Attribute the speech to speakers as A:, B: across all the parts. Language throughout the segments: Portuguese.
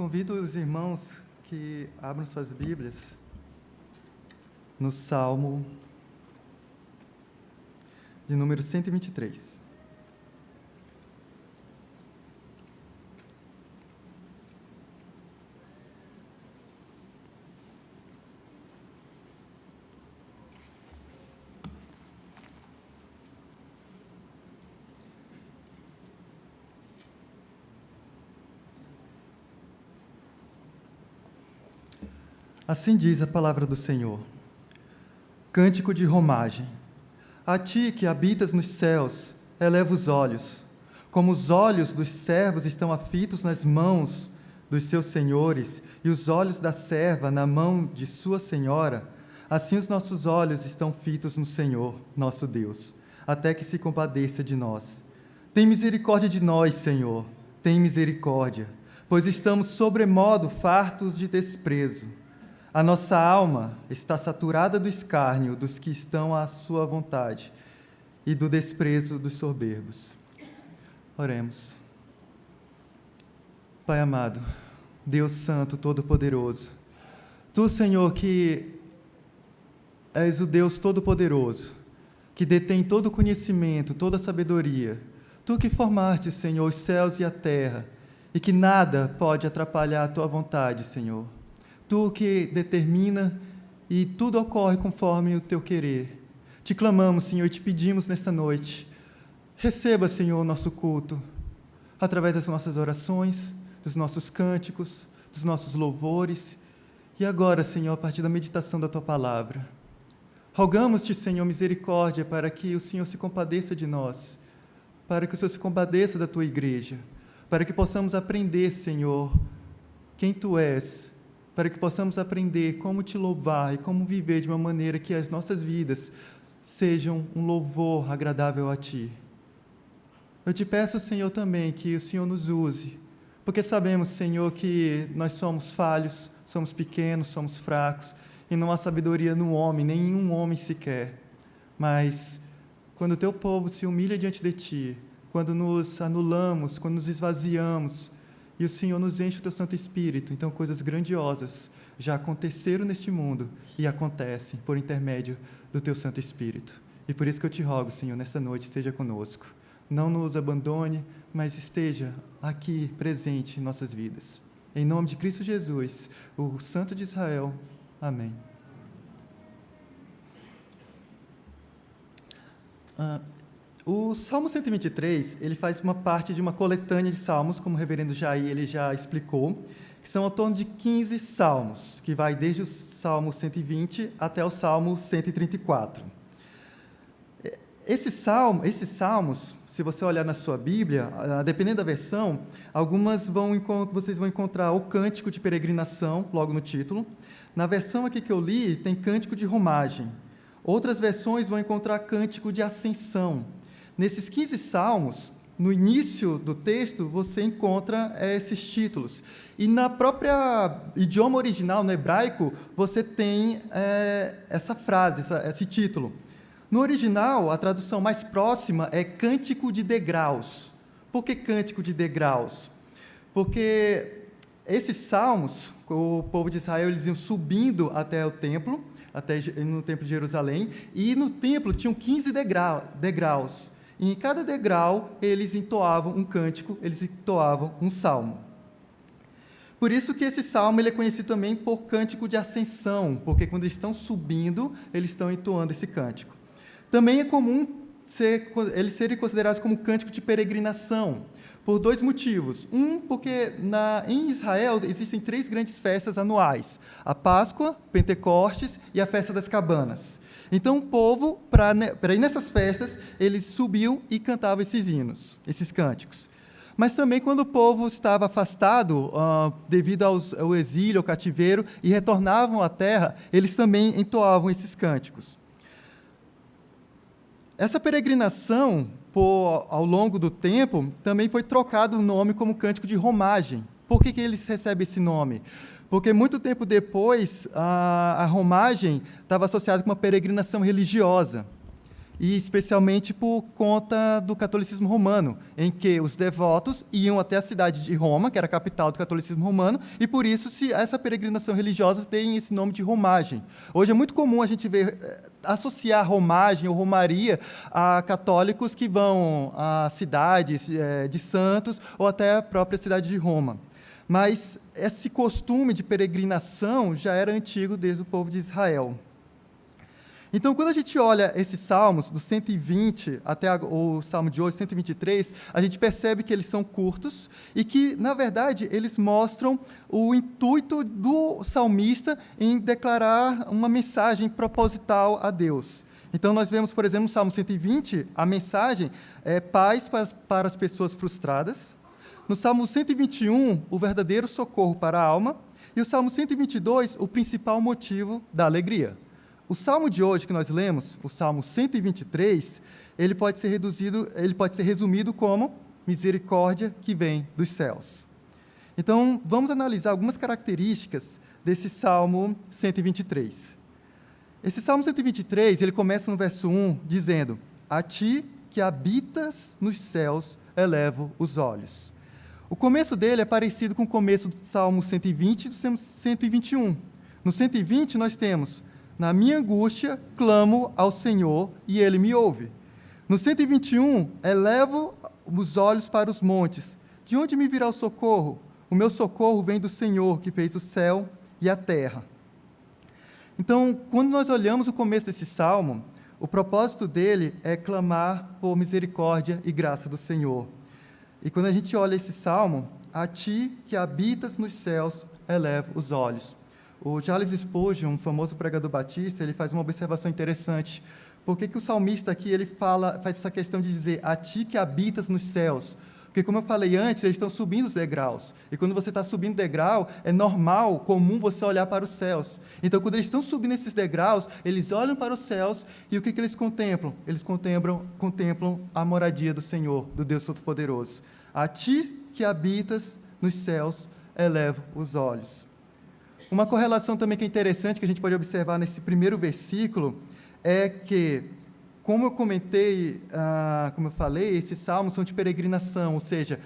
A: Convido os irmãos que abram suas Bíblias no Salmo de número 123. Assim diz a palavra do Senhor. Cântico de romagem. A ti que habitas nos céus, eleva os olhos. Como os olhos dos servos estão afitos nas mãos dos seus senhores, e os olhos da serva na mão de sua senhora, assim os nossos olhos estão fitos no Senhor, nosso Deus, até que se compadeça de nós. Tem misericórdia de nós, Senhor, tem misericórdia, pois estamos sobremodo fartos de desprezo. A nossa alma está saturada do escárnio dos que estão à sua vontade e do desprezo dos soberbos. Oremos. Pai amado, Deus Santo, Todo-Poderoso, Tu, Senhor, que és o Deus Todo-Poderoso, que detém todo o conhecimento, toda a sabedoria, Tu que formaste, Senhor, os céus e a terra, e que nada pode atrapalhar a Tua vontade, Senhor. Tu que determina e tudo ocorre conforme o Teu querer. Te clamamos, Senhor, e te pedimos nesta noite. Receba, Senhor, o nosso culto, através das nossas orações, dos nossos cânticos, dos nossos louvores, e agora, Senhor, a partir da meditação da Tua palavra. Rogamos-te, Senhor, misericórdia, para que o Senhor se compadeça de nós, para que o Senhor se compadeça da Tua igreja, para que possamos aprender, Senhor, quem Tu és, para que possamos aprender como Te louvar e como viver de uma maneira que as nossas vidas sejam um louvor agradável a Ti. Eu Te peço, Senhor, também que o Senhor nos use, porque sabemos, Senhor, que nós somos falhos, somos pequenos, somos fracos, e não há sabedoria no homem, nenhum homem sequer. Mas, quando o Teu povo se humilha diante de Ti, quando nos anulamos, quando nos esvaziamos, e o Senhor nos enche o Teu Santo Espírito, então coisas grandiosas já aconteceram neste mundo e acontecem por intermédio do Teu Santo Espírito. E por isso que eu Te rogo, Senhor, nesta noite, esteja conosco. Não nos abandone, mas esteja aqui presente em nossas vidas. Em nome de Cristo Jesus, o Santo de Israel. Amém. O Salmo 123, ele faz uma parte de uma coletânea de salmos, como o reverendo Jair ele já explicou, que são ao torno de 15 salmos, que vai desde o Salmo 120 até o Salmo 134. Esses salmos, se você olhar na sua Bíblia, dependendo da versão, vocês vão encontrar o cântico de peregrinação, logo no título. Na versão aqui que eu li, tem cântico de romagem. Outras versões vão encontrar cântico de ascensão. Nesses 15 salmos, no início do texto, você encontra esses títulos. E na própria idioma original, no hebraico, você tem essa frase, esse título. No original, a tradução mais próxima é cântico de degraus. Por que cântico de degraus? Porque esses salmos, o povo de Israel, eles iam subindo até o templo, no templo de Jerusalém, e no templo tinham 15 degraus. E em cada degrau, eles entoavam um cântico, eles entoavam um salmo. Por isso que esse salmo ele é conhecido também por cântico de ascensão, porque quando eles estão subindo, eles estão entoando esse cântico. Também é comum eles serem considerados como cântico de peregrinação, por dois motivos. Porque em Israel existem 3 grandes festas anuais: a Páscoa, Pentecostes e a Festa das Cabanas. Então o povo, para ir nessas festas, eles subiam e cantavam esses hinos, esses cânticos. Mas também quando o povo estava afastado, devido ao exílio, ao cativeiro, e retornavam à terra, eles também entoavam esses cânticos. Essa peregrinação, ao longo do tempo, também foi trocado o nome como cântico de romagem. Por que eles recebem esse nome? Porque muito tempo depois, a romagem estava associada com uma peregrinação religiosa. e especialmente por conta do catolicismo romano, em que os devotos iam até a cidade de Roma, que era a capital do catolicismo romano, e por isso essa peregrinação religiosa tem esse nome de romagem. Hoje é muito comum a gente ver, associar romagem ou romaria a católicos que vão a cidades de santos ou até a própria cidade de Roma. Mas esse costume de peregrinação já era antigo desde o povo de Israel. Então, quando a gente olha esses salmos, do 120 até o salmo de hoje, 123, a gente percebe que eles são curtos e que, na verdade, eles mostram o intuito do salmista em declarar uma mensagem proposital a Deus. Então, nós vemos, por exemplo, no Salmo 120, a mensagem é paz para as pessoas frustradas. No Salmo 121, o verdadeiro socorro para a alma. E o Salmo 122, o principal motivo da alegria. O Salmo de hoje que nós lemos, o Salmo 123, ele pode ser resumido como misericórdia que vem dos céus. Então, vamos analisar algumas características desse Salmo 123. Esse Salmo 123, ele começa no verso 1, dizendo: a ti que habitas nos céus, elevo os olhos. O começo dele é parecido com o começo do Salmo 120 e do Salmo 121. No 120, nós temos: na minha angústia, clamo ao Senhor, e Ele me ouve. No 121, elevo os olhos para os montes. De onde me virá o socorro? O meu socorro vem do Senhor, que fez o céu e a terra. Então, quando nós olhamos o começo desse salmo, o propósito dele é clamar por misericórdia e graça do Senhor. E quando a gente olha esse salmo, a ti que habitas nos céus, elevo os olhos. O Charles Spurgeon, um famoso pregador batista, ele faz uma observação interessante. Por que o salmista aqui ele faz essa questão de dizer a ti que habitas nos céus? Porque, como eu falei antes, eles estão subindo os degraus. E quando você está subindo degrau, é normal, comum você olhar para os céus. Então, quando eles estão subindo esses degraus, eles olham para os céus e o que eles contemplam? Eles contemplam a moradia do Senhor, do Deus Todo-Poderoso. A ti que habitas nos céus, elevo os olhos. Uma correlação também que é interessante, que a gente pode observar nesse primeiro versículo, é que, como eu comentei, como eu falei, esses salmos são de peregrinação, ou seja,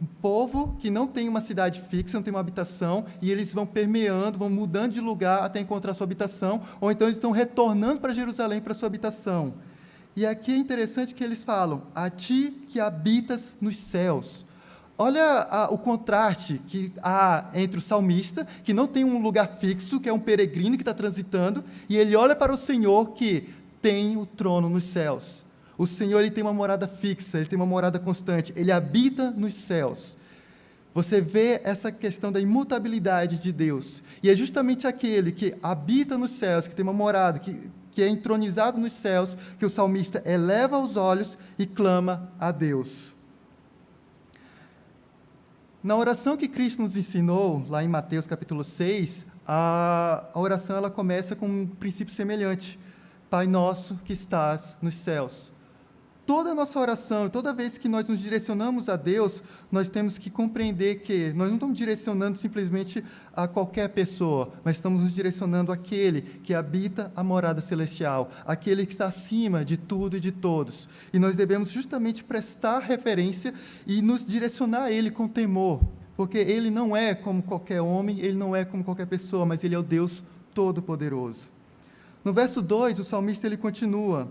A: um povo que não tem uma cidade fixa, não tem uma habitação, e eles vão permeando, vão mudando de lugar até encontrar sua habitação, ou então eles estão retornando para Jerusalém para sua habitação. E aqui é interessante que eles falam, a ti que habitas nos céus. Olha o contraste que há entre o salmista, que não tem um lugar fixo, que é um peregrino que está transitando, e ele olha para o Senhor que tem o trono nos céus. O Senhor ele tem uma morada fixa, ele tem uma morada constante, ele habita nos céus. Você vê essa questão da imutabilidade de Deus. E é justamente aquele que habita nos céus, que tem uma morada, que é entronizado nos céus, que o salmista eleva os olhos e clama a Deus. Na oração que Cristo nos ensinou, lá em Mateus capítulo 6, a oração ela começa com um princípio semelhante. Pai nosso que estás nos céus. Toda a nossa oração, toda vez que nós nos direcionamos a Deus, nós temos que compreender que nós não estamos direcionando simplesmente a qualquer pessoa, mas estamos nos direcionando àquele que habita a morada celestial, aquele que está acima de tudo e de todos. E nós devemos justamente prestar referência e nos direcionar a Ele com temor, porque Ele não é como qualquer homem, Ele não é como qualquer pessoa, mas Ele é o Deus Todo-Poderoso. No verso 2, o salmista ele continua: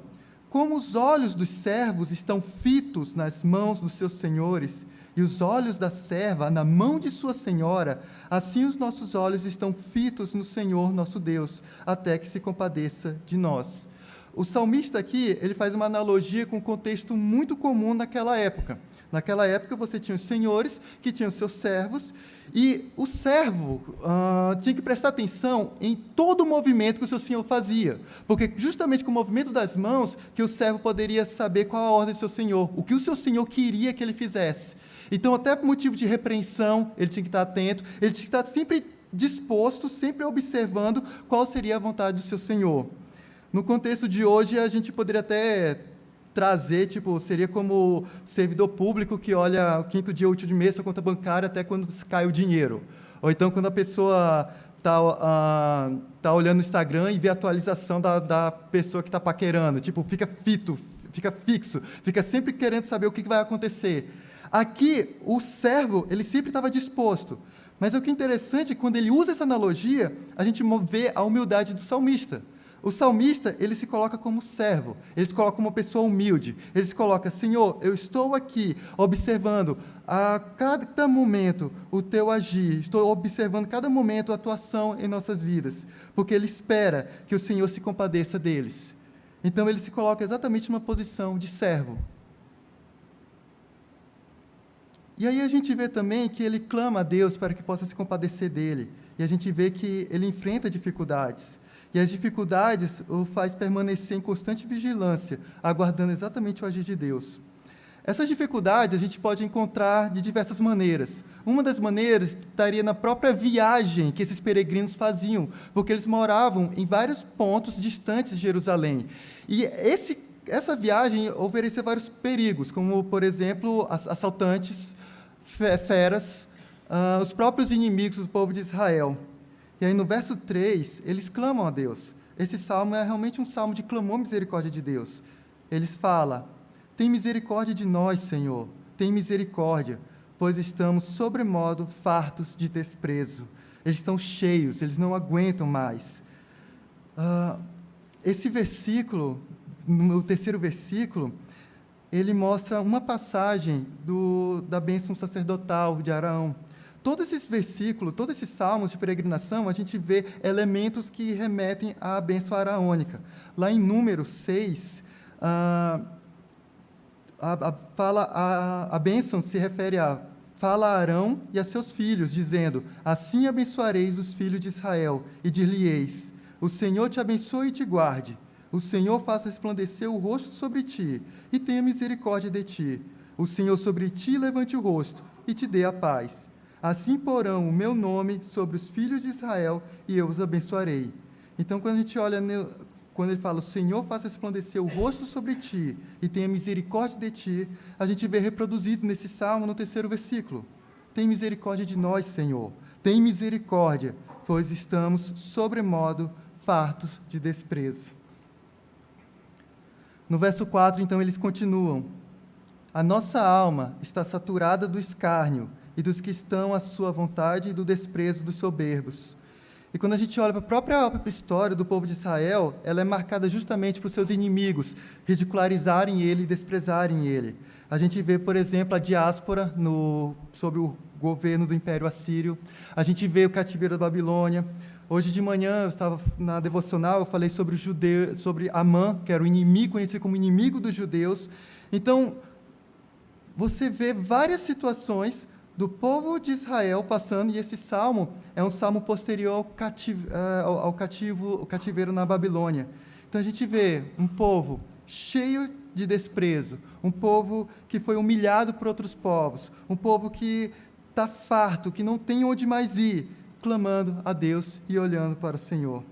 A: como os olhos dos servos estão fitos nas mãos dos seus senhores, e os olhos da serva na mão de sua senhora, assim os nossos olhos estão fitos no Senhor nosso Deus, até que se compadeça de nós. O salmista aqui, ele faz uma analogia com um contexto muito comum naquela época. Naquela época, você tinha os senhores, que tinham seus servos, e o servo tinha que prestar atenção em todo o movimento que o seu senhor fazia, porque justamente com o movimento das mãos que o servo poderia saber qual a ordem do seu senhor, o que o seu senhor queria que ele fizesse. Então, até por motivo de repreensão, ele tinha que estar atento, ele tinha que estar sempre disposto, sempre observando qual seria a vontade do seu senhor. No contexto de hoje, a gente poderia até trazer, seria como servidor público que olha o quinto dia útil de mês, sua conta bancária, até quando cai o dinheiro. Ou então, quando a pessoa tá olhando no Instagram e vê a atualização da pessoa que está paquerando. Tipo, fica fixo, fica sempre querendo saber o que vai acontecer. Aqui, o servo, ele sempre estava disposto. Mas o que é interessante é que, quando ele usa essa analogia, a gente vê a humildade do salmista. O salmista, ele se coloca como servo, ele se coloca como uma pessoa humilde, ele se coloca: Senhor, eu estou aqui observando a cada momento o teu agir, estou observando cada momento a tua ação em nossas vidas, porque ele espera que o Senhor se compadeça deles. Então ele se coloca exatamente numa posição de servo. E aí a gente vê também que ele clama a Deus para que possa se compadecer dele, e a gente vê que ele enfrenta dificuldades. E as dificuldades o faz permanecer em constante vigilância, aguardando exatamente o agir de Deus. Essas dificuldades a gente pode encontrar de diversas maneiras. Uma das maneiras estaria na própria viagem que esses peregrinos faziam, porque eles moravam em vários pontos distantes de Jerusalém. E essa viagem oferecia vários perigos, como, por exemplo, assaltantes, feras, os próprios inimigos do povo de Israel. E aí, no verso 3, eles clamam a Deus. Esse salmo é realmente um salmo de clamor à misericórdia de Deus. Eles falam: tem misericórdia de nós, Senhor, tem misericórdia, pois estamos sobremodo fartos de desprezo. Eles estão cheios, eles não aguentam mais. Esse versículo, no terceiro versículo, ele mostra uma passagem da bênção sacerdotal de Arão. Todos esses versículos, todos esses salmos de peregrinação, a gente vê elementos que remetem à bênção araônica. Lá em Números 6, a bênção se refere a: fala a Arão e a seus filhos, dizendo: assim abençoareis os filhos de Israel, e dir-lhe-eis: o Senhor te abençoe e te guarde. O Senhor faça resplandecer o rosto sobre ti, e tenha misericórdia de ti. O Senhor sobre ti levante o rosto, e te dê a paz. Assim porão o meu nome sobre os filhos de Israel, e eu os abençoarei. Então, quando a gente olha, quando ele fala: o Senhor faça resplandecer o rosto sobre ti, e tenha misericórdia de ti, a gente vê reproduzido nesse salmo, no terceiro versículo: tem misericórdia de nós, Senhor, tem misericórdia, pois estamos sobremodo fartos de desprezo. No verso 4, então, eles continuam: a nossa alma está saturada do escárnio e dos que estão à sua vontade e do desprezo dos soberbos. E quando a gente olha para a própria história do povo de Israel, ela é marcada justamente por seus inimigos ridicularizarem ele e desprezarem ele. A gente vê, por exemplo, a diáspora sob o governo do Império Assírio. A gente vê o cativeiro da Babilônia. Hoje de manhã, eu estava na devocional, eu falei sobre Amã, que era o inimigo, conhecido como inimigo dos judeus. Então, você vê várias situações do povo de Israel passando, e esse salmo é um salmo posterior ao cativeiro na Babilônia. Então a gente vê um povo cheio de desprezo, um povo que foi humilhado por outros povos, um povo que está farto, que não tem onde mais ir, clamando a Deus e olhando para o Senhor.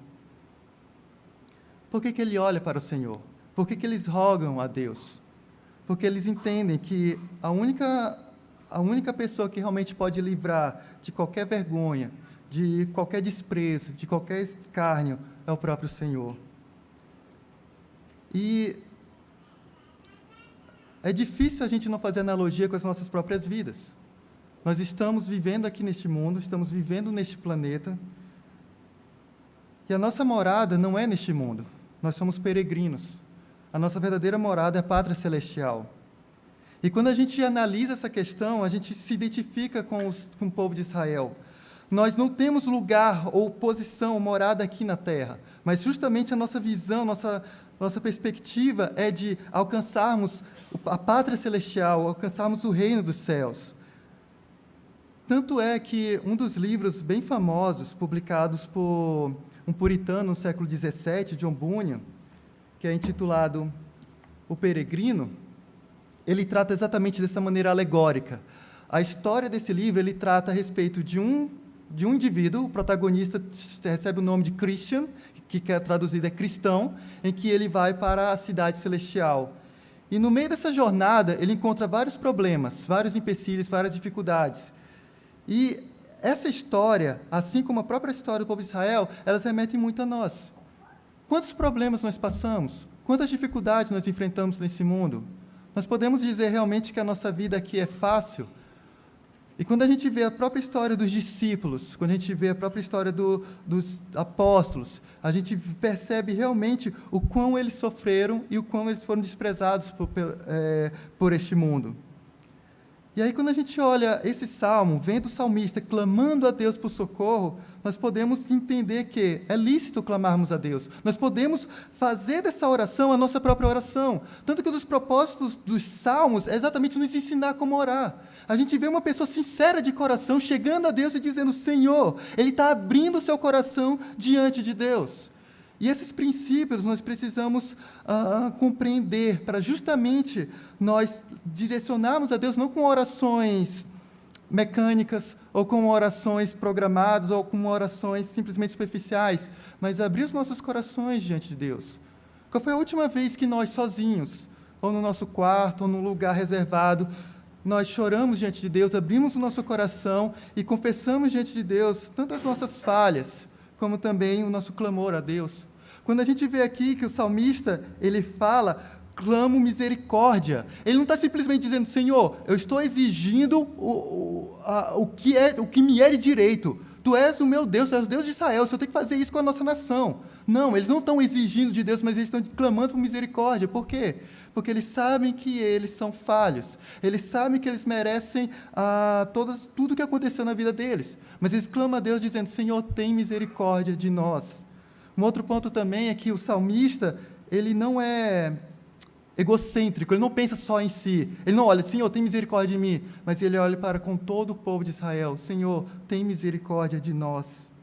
A: Por que ele olha para o Senhor? Por que eles rogam a Deus? Porque eles entendem que a única pessoa que realmente pode livrar de qualquer vergonha, de qualquer desprezo, de qualquer escárnio, é o próprio Senhor. E é difícil a gente não fazer analogia com as nossas próprias vidas. Nós estamos vivendo aqui neste mundo, estamos vivendo neste planeta, e a nossa morada não é neste mundo. Nós somos peregrinos. A nossa verdadeira morada é a pátria celestial. E quando a gente analisa essa questão, a gente se identifica com o povo de Israel. Nós não temos lugar ou posição, morada aqui na terra, mas justamente a nossa visão, nossa perspectiva é de alcançarmos a pátria celestial, alcançarmos o reino dos céus. Tanto é que um dos livros bem famosos, publicados por um puritano no século XVII, John Bunyan, que é intitulado O Peregrino, ele trata exatamente dessa maneira alegórica. A história desse livro, ele trata a respeito de um indivíduo, o protagonista recebe o nome de Christian, que é traduzido cristão, em que ele vai para a cidade celestial. E no meio dessa jornada, ele encontra vários problemas, vários empecilhos, várias dificuldades. E essa história, assim como a própria história do povo de Israel, elas remetem muito a nós. Quantos problemas nós passamos? Quantas dificuldades nós enfrentamos nesse mundo? Nós podemos dizer realmente que a nossa vida aqui é fácil? E quando a gente vê a própria história dos discípulos, quando a gente vê a própria história dos apóstolos, a gente percebe realmente o quão eles sofreram e o quão eles foram desprezados por este mundo. E aí, quando a gente olha esse salmo, vendo o salmista clamando a Deus por socorro, nós podemos entender que é lícito clamarmos a Deus. Nós podemos fazer dessa oração a nossa própria oração. Tanto que um dos propósitos dos salmos é exatamente nos ensinar como orar. A gente vê uma pessoa sincera de coração chegando a Deus e dizendo: Senhor, ele está abrindo o seu coração diante de Deus. E esses princípios nós precisamos compreender para justamente nós direcionarmos a Deus não com orações mecânicas, ou com orações programadas, ou com orações simplesmente superficiais, mas abrir os nossos corações diante de Deus. Qual foi a última vez que nós sozinhos, ou no nosso quarto, ou num lugar reservado, nós choramos diante de Deus, abrimos o nosso coração e confessamos diante de Deus tanto as nossas falhas, como também o nosso clamor a Deus? Quando a gente vê aqui que o salmista, ele fala: clamo misericórdia. Ele não está simplesmente dizendo: Senhor, eu estou exigindo o que me é de direito. Tu és o meu Deus, tu és o Deus de Israel, o Senhor tem que fazer isso com a nossa nação. Não, eles não estão exigindo de Deus, mas eles estão clamando por misericórdia. Por quê? Porque eles sabem que eles são falhos. Eles sabem que eles merecem tudo o que aconteceu na vida deles. Mas eles clamam a Deus dizendo: Senhor, tem misericórdia de nós. Um outro ponto também é que o salmista, ele não é egocêntrico, ele não pensa só em si. Ele não olha: Senhor, tem misericórdia de mim. Mas ele olha para com todo o povo de Israel: Senhor, tem misericórdia de nós.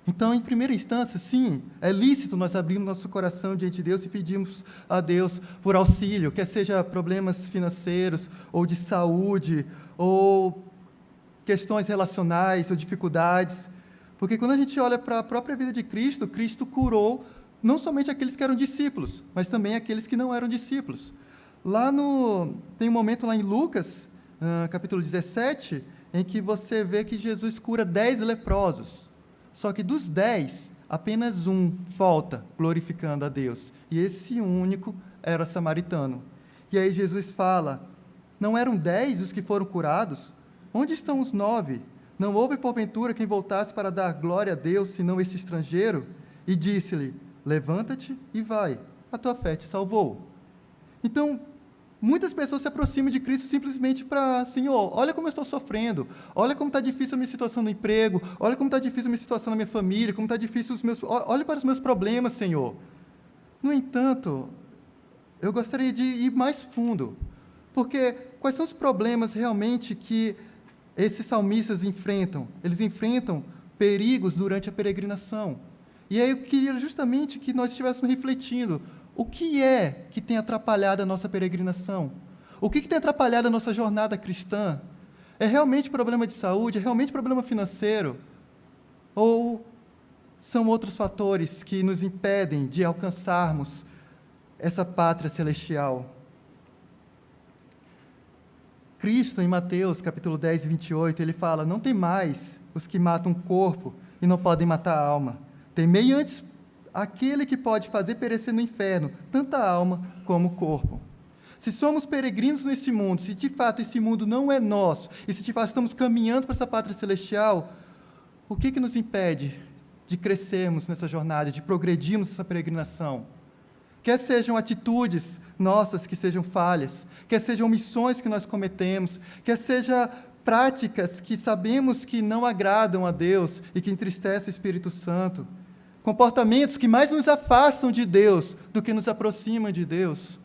A: Então, em primeira instância, sim, é lícito nós abrirmos nosso coração diante de Deus e pedirmos a Deus por auxílio, quer seja problemas financeiros, ou de saúde, ou questões relacionais, ou dificuldades. Porque quando a gente olha para a própria vida de Cristo, Cristo curou não somente aqueles que eram discípulos, mas também aqueles que não eram discípulos. Tem um momento lá em Lucas, capítulo 17, em que você vê que Jesus cura 10 leprosos. Só que dos 10, apenas um volta glorificando a Deus. E esse único era samaritano. E aí Jesus fala: não eram 10 os que foram curados? Onde estão os 9? Não houve, porventura, quem voltasse para dar glória a Deus, senão esse estrangeiro? E disse-lhe: levanta-te e vai, a tua fé te salvou. Então, muitas pessoas se aproximam de Cristo simplesmente para: Senhor, olha como eu estou sofrendo, olha como está difícil a minha situação no emprego, olha como está difícil a minha situação na minha família, como está difícil olha para os meus problemas, Senhor. No entanto, eu gostaria de ir mais fundo, porque quais são os problemas realmente que esses salmistas enfrentam? Eles enfrentam perigos durante a peregrinação. E aí eu queria justamente que nós estivéssemos refletindo: o que é que tem atrapalhado a nossa peregrinação? O que tem atrapalhado a nossa jornada cristã? É realmente problema de saúde? É realmente problema financeiro? Ou são outros fatores que nos impedem de alcançarmos essa pátria celestial? Cristo, em Mateus, capítulo 10, 28, ele fala: não temais os que matam o corpo e não podem matar a alma. Temei antes aquele que pode fazer perecer no inferno tanto a alma como o corpo. Se somos peregrinos nesse mundo, se de fato esse mundo não é nosso, e se de fato estamos caminhando para essa pátria celestial, o que nos impede de crescermos nessa jornada, de progredirmos nessa peregrinação? Quer sejam atitudes nossas que sejam falhas, quer sejam omissões que nós cometemos, quer sejam práticas que sabemos que não agradam a Deus e que entristecem o Espírito Santo, comportamentos que mais nos afastam de Deus do que nos aproximam de Deus.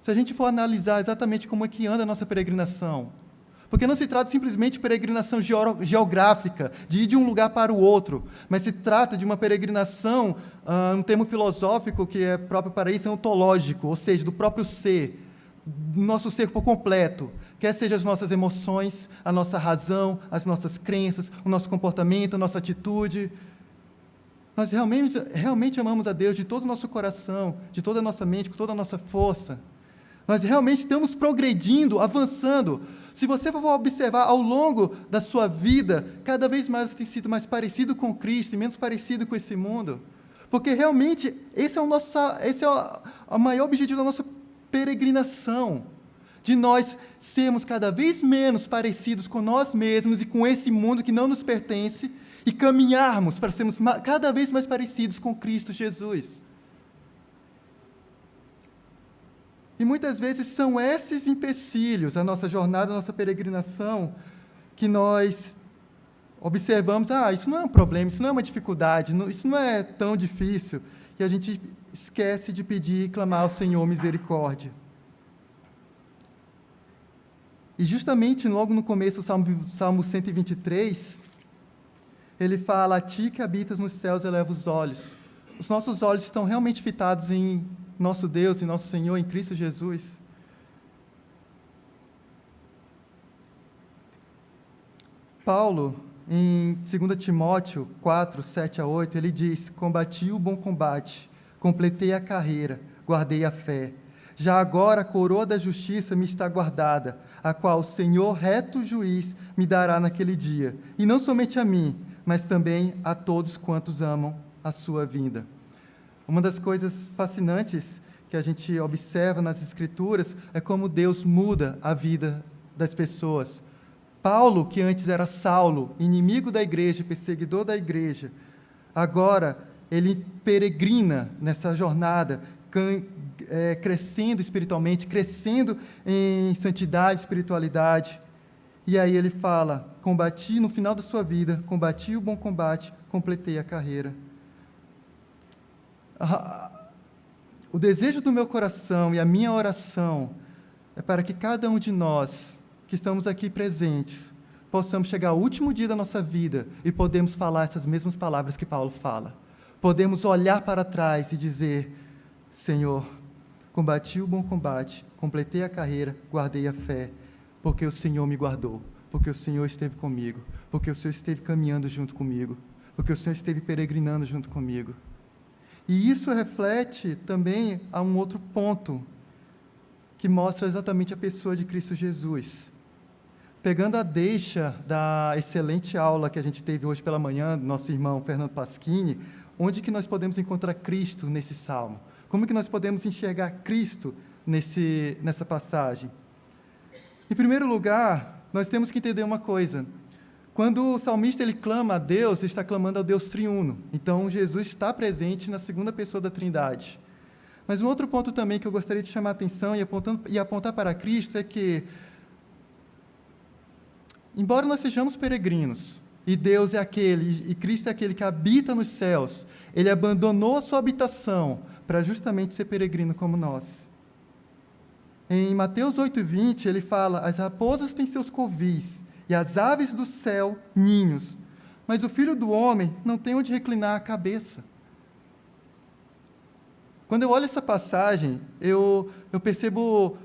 A: Se a gente for analisar exatamente como é que anda a nossa peregrinação, porque não se trata simplesmente de peregrinação geográfica, de ir de um lugar para o outro, mas se trata de uma peregrinação, um termo filosófico que é próprio para isso, é ontológico, ou seja, do próprio ser, do nosso ser por completo, quer seja as nossas emoções, a nossa razão, as nossas crenças, o nosso comportamento, a nossa atitude. Nós realmente amamos a Deus de todo o nosso coração, de toda a nossa mente, com toda a nossa força. Nós realmente estamos progredindo, avançando. Se você for observar ao longo da sua vida, cada vez mais você tem sido mais parecido com Cristo e menos parecido com esse mundo. Porque realmente esse é o maior objetivo da nossa peregrinação, de nós sermos cada vez menos parecidos com nós mesmos e com esse mundo que não nos pertence e caminharmos para sermos cada vez mais parecidos com Cristo Jesus. E muitas vezes são esses empecilhos, a nossa jornada, a nossa peregrinação, que nós observamos, isso não é um problema, isso não é uma dificuldade, isso não é tão difícil, e a gente esquece de pedir e clamar ao Senhor misericórdia. E justamente logo no começo do Salmo 123, ele fala: a ti que habitas nos céus eleva os olhos. Os nossos olhos estão realmente fitados em nosso Deus, em nosso Senhor, em Cristo Jesus. Paulo, em 2 Timóteo 4, 7-8, ele diz: combati o bom combate, completei a carreira, guardei a fé. Já agora a coroa da justiça me está guardada, a qual o Senhor, reto juiz, me dará naquele dia. E não somente a mim, mas também a todos quantos amam a sua vinda. Uma das coisas fascinantes que a gente observa nas Escrituras é como Deus muda a vida das pessoas. Paulo, que antes era Saulo, inimigo da igreja, perseguidor da igreja, agora ele peregrina nessa jornada, crescendo espiritualmente, crescendo em santidade, espiritualidade. E aí ele fala: combati no final da sua vida, combati o bom combate, completei a carreira. O desejo do meu coração e a minha oração é para que cada um de nós que estamos aqui presentes possamos chegar ao último dia da nossa vida e podemos falar essas mesmas palavras que Paulo fala. Podemos olhar para trás e dizer: Senhor, combati o bom combate, completei a carreira, guardei a fé, porque o Senhor me guardou, porque o Senhor esteve comigo, porque o Senhor esteve caminhando junto comigo, porque o Senhor esteve peregrinando junto comigo. E isso reflete também a um outro ponto, que mostra exatamente a pessoa de Cristo Jesus. Pegando a deixa da excelente aula que a gente teve hoje pela manhã, do nosso irmão Fernando Pasquini, onde que nós podemos encontrar Cristo nesse salmo? Como que nós podemos enxergar Cristo nessa passagem? Em primeiro lugar, nós temos que entender uma coisa. Quando o salmista ele clama a Deus, ele está clamando ao Deus triuno. Então, Jesus está presente na segunda pessoa da Trindade. Mas um outro ponto também que eu gostaria de chamar a atenção e apontar para Cristo é que, embora nós sejamos peregrinos, e Deus é aquele, e Cristo é aquele que habita nos céus, ele abandonou a sua habitação para justamente ser peregrino como nós. Em Mateus 8:20, ele fala: as raposas têm seus covis, e as aves do céu ninhos, mas o Filho do Homem não tem onde reclinar a cabeça. Quando eu olho essa passagem, eu percebo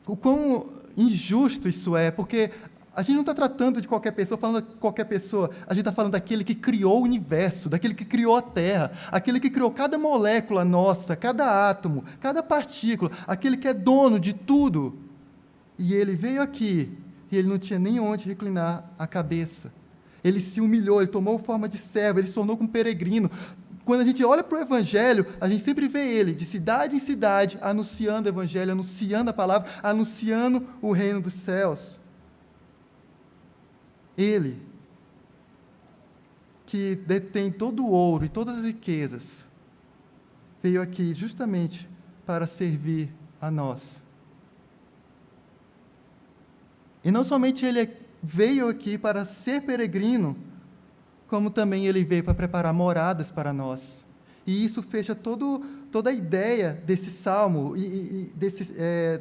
A: o quão injusto isso é, porque a gente não está tratando de qualquer pessoa, falando de qualquer pessoa, a gente está falando daquele que criou o universo, daquele que criou a Terra, aquele que criou cada molécula nossa, cada átomo, cada partícula, aquele que é dono de tudo. E ele veio aqui, e ele não tinha nem onde reclinar a cabeça. Ele se humilhou, ele tomou forma de servo, ele se tornou como peregrino. Quando a gente olha para o Evangelho, a gente sempre vê ele, de cidade em cidade, anunciando o Evangelho, anunciando a palavra, anunciando o reino dos céus. Ele, que detém todo o ouro e todas as riquezas, veio aqui justamente para servir a nós. E não somente ele veio aqui para ser peregrino, como também ele veio para preparar moradas para nós. E isso fecha toda a ideia desse salmo e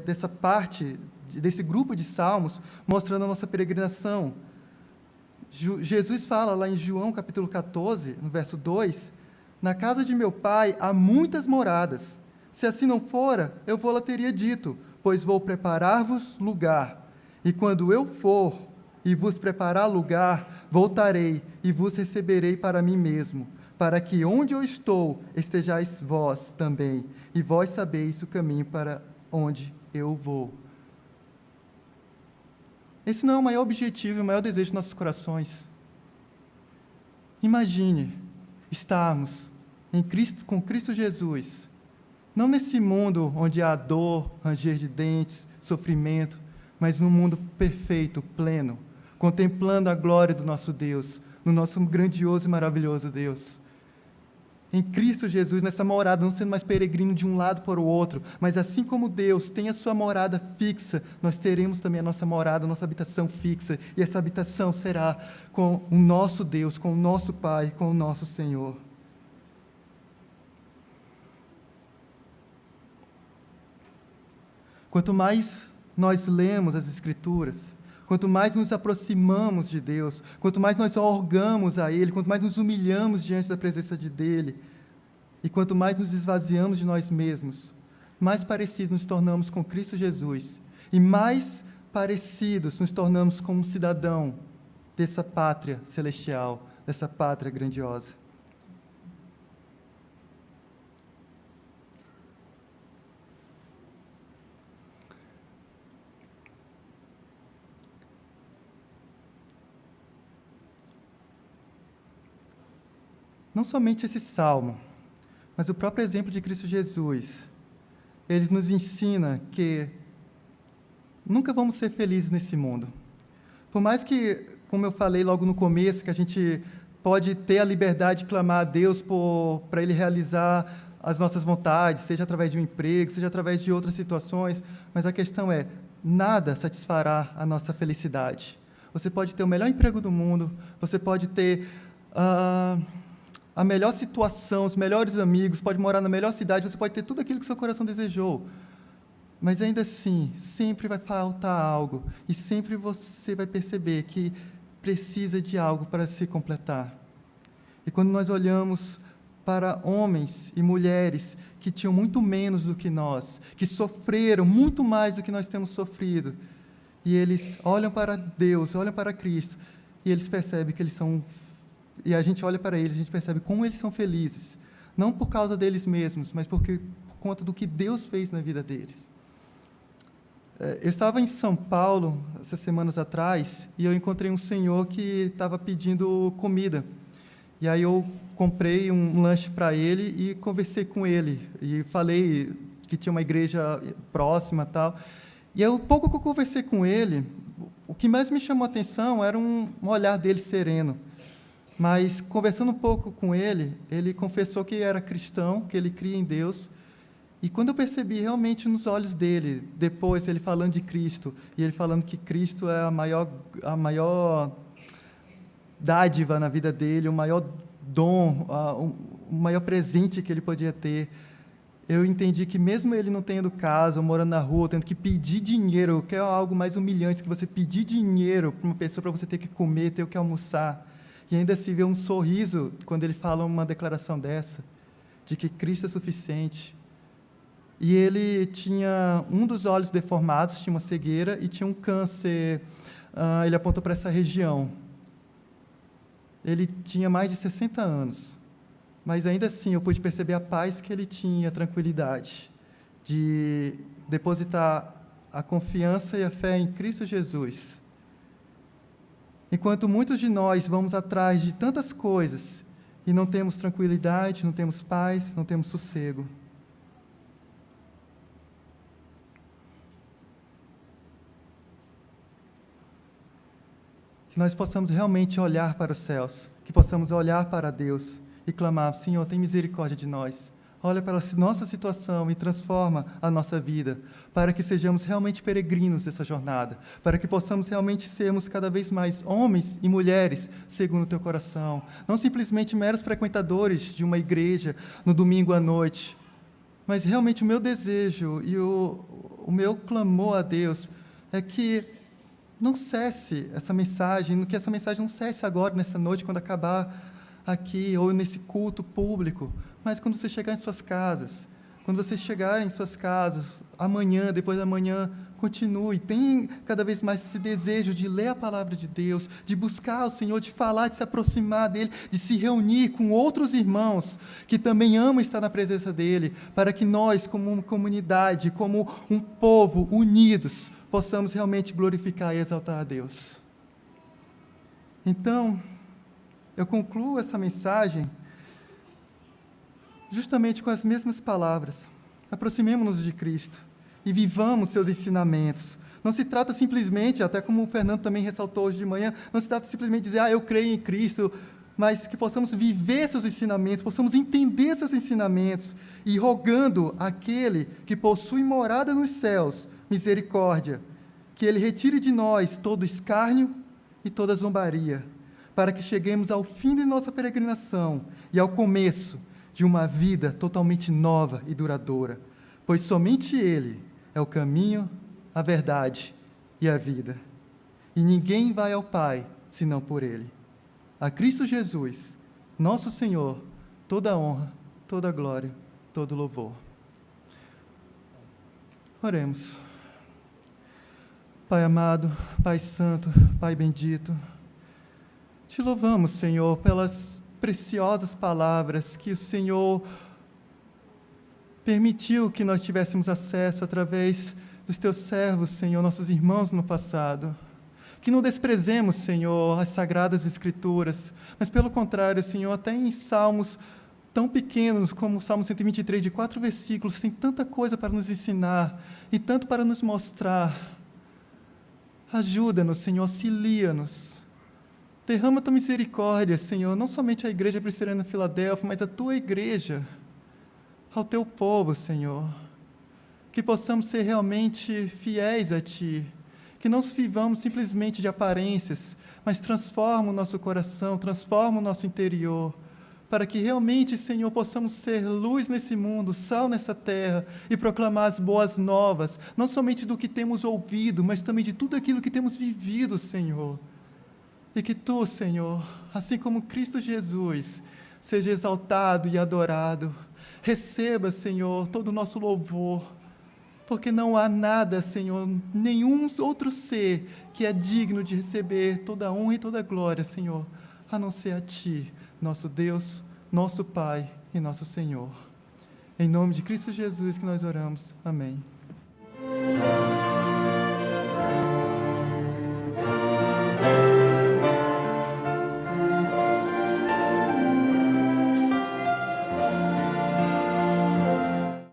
A: dessa parte, desse grupo de salmos, mostrando a nossa peregrinação. Jesus fala lá em João capítulo 14, no verso 2, na casa de meu pai há muitas moradas. Se assim não fora, eu vou-la teria dito, pois vou preparar-vos lugar. E quando eu for e vos preparar lugar, voltarei e vos receberei para mim mesmo, para que onde eu estou estejais vós também, e vós sabeis o caminho para onde eu vou. Esse não é o maior objetivo e o maior desejo de nossos corações. Imagine estarmos em Cristo, com Cristo Jesus, não nesse mundo onde há dor, ranger de dentes, sofrimento, mas num mundo perfeito, pleno, contemplando a glória do nosso Deus, no nosso grandioso e maravilhoso Deus. Em Cristo Jesus, nessa morada, não sendo mais peregrino de um lado para o outro, mas assim como Deus tem a sua morada fixa, nós teremos também a nossa morada, a nossa habitação fixa, e essa habitação será com o nosso Deus, com o nosso Pai, com o nosso Senhor. Quanto mais nós lemos as Escrituras, quanto mais nos aproximamos de Deus, quanto mais nós orgamos a Ele, quanto mais nos humilhamos diante da presença dEle, e quanto mais nos esvaziamos de nós mesmos, mais parecidos nos tornamos com Cristo Jesus, e mais parecidos nos tornamos como um cidadão dessa pátria celestial, dessa pátria grandiosa. Não somente esse salmo, mas o próprio exemplo de Cristo Jesus, ele nos ensina que nunca vamos ser felizes nesse mundo. Por mais que, como eu falei logo no começo, que a gente pode ter a liberdade de clamar a Deus para Ele realizar as nossas vontades, seja através de um emprego, seja através de outras situações, mas a questão é, nada satisfará a nossa felicidade. Você pode ter o melhor emprego do mundo, você pode ter a melhor situação, os melhores amigos, pode morar na melhor cidade, você pode ter tudo aquilo que seu coração desejou. Mas ainda assim, sempre vai faltar algo, e sempre você vai perceber que precisa de algo para se completar. E quando nós olhamos para homens e mulheres que tinham muito menos do que nós, que sofreram muito mais do que nós temos sofrido, e eles olham para Deus, olham para Cristo, e eles percebem que eles são... E a gente olha para eles, a gente percebe como eles são felizes. Não por causa deles mesmos, mas por conta do que Deus fez na vida deles. Eu estava em São Paulo, essas semanas atrás, e eu encontrei um senhor que estava pedindo comida. E aí eu comprei um lanche para ele e conversei com ele. E falei que tinha uma igreja próxima e tal. E o pouco que eu conversei com ele, o que mais me chamou a atenção era um olhar dele sereno. Mas, conversando um pouco com ele, ele confessou que era cristão, que ele cria em Deus. E quando eu percebi realmente nos olhos dele, depois ele falando de Cristo, e ele falando que Cristo é a maior dádiva na vida dele, o maior dom, o maior presente que ele podia ter, eu entendi que mesmo ele não tendo casa, morando na rua, tendo que pedir dinheiro, que é algo mais humilhante que você pedir dinheiro para uma pessoa para você ter que comer, ter que almoçar, e ainda se vê um sorriso quando ele fala uma declaração dessa, de que Cristo é suficiente. E ele tinha um dos olhos deformados, tinha uma cegueira e tinha um câncer, ele apontou para essa região. Ele tinha mais de 60 anos, mas ainda assim eu pude perceber a paz que ele tinha, a tranquilidade, de depositar a confiança e a fé em Cristo Jesus. Enquanto muitos de nós vamos atrás de tantas coisas e não temos tranquilidade, não temos paz, não temos sossego. Que nós possamos realmente olhar para os céus, que possamos olhar para Deus e clamar: Senhor, tem misericórdia de nós. Olha para a nossa situação e transforma a nossa vida, para que sejamos realmente peregrinos dessa jornada, para que possamos realmente sermos cada vez mais homens e mulheres segundo o Teu coração, não simplesmente meros frequentadores de uma igreja no domingo à noite, mas realmente o meu desejo e o meu clamor a Deus é que não cesse essa mensagem, que essa mensagem não cesse agora, nessa noite, quando acabar aqui, ou nesse culto público, mas quando você chegar em suas casas, quando vocês chegarem em suas casas, amanhã, depois da manhã, continue, tenha cada vez mais esse desejo de ler a palavra de Deus, de buscar o Senhor, de falar, de se aproximar dEle, de se reunir com outros irmãos que também amam estar na presença dEle, para que nós, como uma comunidade, como um povo unidos, possamos realmente glorificar e exaltar a Deus. Então, eu concluo essa mensagem justamente com as mesmas palavras. Aproximemo-nos de Cristo e vivamos seus ensinamentos. Não se trata simplesmente, até como o Fernando também ressaltou hoje de manhã, não se trata simplesmente de dizer, eu creio em Cristo, mas que possamos viver seus ensinamentos, possamos entender seus ensinamentos, e rogando àquele que possui morada nos céus, misericórdia, que Ele retire de nós todo escárnio e toda zombaria, para que cheguemos ao fim de nossa peregrinação e ao começo de uma vida totalmente nova e duradoura, pois somente Ele é o caminho, a verdade e a vida. E ninguém vai ao Pai senão por Ele. A Cristo Jesus, nosso Senhor, toda a honra, toda a glória, todo louvor. Oremos. Pai amado, Pai santo, Pai bendito, te louvamos, Senhor, pelas preciosas palavras que o Senhor permitiu que nós tivéssemos acesso através dos teus servos, Senhor, nossos irmãos no passado. Que não desprezemos, Senhor, as sagradas Escrituras, mas pelo contrário, Senhor, até em salmos tão pequenos como o Salmo 123, de 4 versículos, tem tanta coisa para nos ensinar e tanto para nos mostrar. Ajuda-nos, Senhor, auxilia-nos. Derrama a tua misericórdia, Senhor, não somente à Igreja Presbiteriana de Filadélfia, mas à tua Igreja, ao teu povo, Senhor. Que possamos ser realmente fiéis a Ti, que não vivamos simplesmente de aparências, mas transforma o nosso coração, transforma o nosso interior, para que realmente, Senhor, possamos ser luz nesse mundo, sal nessa terra, e proclamar as boas novas, não somente do que temos ouvido, mas também de tudo aquilo que temos vivido, Senhor. E que Tu, Senhor, assim como Cristo Jesus, seja exaltado e adorado. Receba, Senhor, todo o nosso louvor, porque não há nada, Senhor, nenhum outro ser que é digno de receber toda a honra e toda a glória, Senhor, a não ser a Ti, nosso Deus, nosso Pai e nosso Senhor. Em nome de Cristo Jesus que nós oramos. Amém.